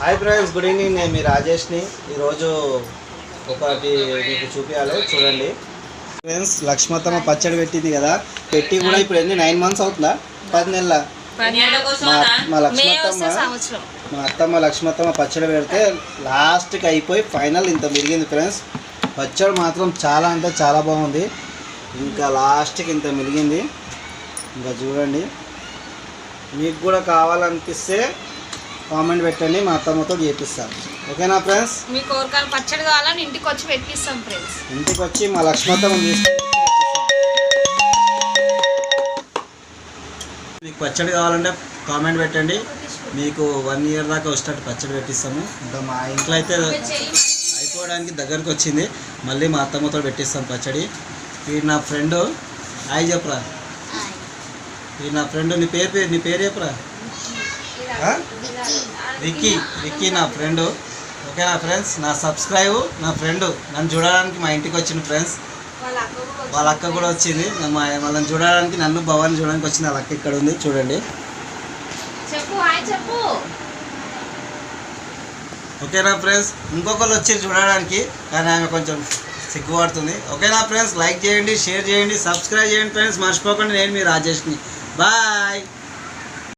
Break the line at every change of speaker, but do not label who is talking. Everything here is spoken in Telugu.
Hi friends, good evening. నేను మీ రాజేష్ని. ఈరోజు ఒకటి మీకు చూపించాలి, చూడండి ఫ్రెండ్స్. లక్ష్మత్తమ్మ పచ్చడి పెట్టింది కదా, పెట్టి కూడా ఇప్పుడు ఎన్ని 9 months అవుతుందా, 10 నెలల. మా అత్తమ్మ లక్ష్మత్తమ్మ పచ్చడి పెడితే లాస్ట్కి అయిపోయి ఫైనల్ ఇంత మిరిగింది ఫ్రెండ్స్. పచ్చడి మాత్రం చాలా అంటే చాలా బాగుంది. ఇంకా లాస్ట్కి ఇంత మిరిగింది. ఇంకా చూడండి, మీకు కూడా కావాలనిపిస్తే కామెంట్ పెట్టండి, మా అత్తమ్మతో చేపిస్తాం. ఓకేనా ఫ్రెండ్స్?
మీ కోరికలు పచ్చడి కావాలని ఇంటికి వచ్చి పెట్టిస్తాం ఫ్రెండ్స్.
ఇంటికి వచ్చి మా లక్ష్మత్తమ్మ మీకు పచ్చడి కావాలంటే కామెంట్ పెట్టండి. మీకు 1 year దాకా వచ్చేటట్టు పచ్చడి పెట్టిస్తాము. ఇంకా మా ఇంట్లో అయితే అయిపోవడానికి దగ్గరకు వచ్చింది. మళ్ళీ మా అత్తమ్మతో పెట్టిస్తాం పచ్చడి. వీడు నా ఫ్రెండ్. హాయ్ చెప్పరా. వీడు నా ఫ్రెండ్. నీ పేరు చెప్పరా. విక్కీ నా ఫ్రెండ్. ఓకేనా ఫ్రెండ్స్? నా సబ్స్క్రైబ్, నా ఫ్రెండ్. నన్ను చూడడానికి మా ఇంటికి వచ్చిన ఫ్రెండ్స్. వాళ్ళ అక్క కూడా వచ్చింది. వాళ్ళని చూడడానికి, నన్ను భవాన్ని చూడడానికి వచ్చింది. వాళ్ళ అక్క ఇక్కడ ఉంది, చూడండి. ఓకేనా ఫ్రెండ్స్? ఇంకొకరు వచ్చి చూడడానికి, కానీ ఆమె కొంచెం సిగ్గుపడుతుంది. ఓకేనా ఫ్రెండ్స్? లైక్ చేయండి, షేర్ చేయండి, సబ్స్క్రైబ్ చేయండి ఫ్రెండ్స్. మర్చిపోకండి. నేను మీ రాజేష్ని. బాయ్.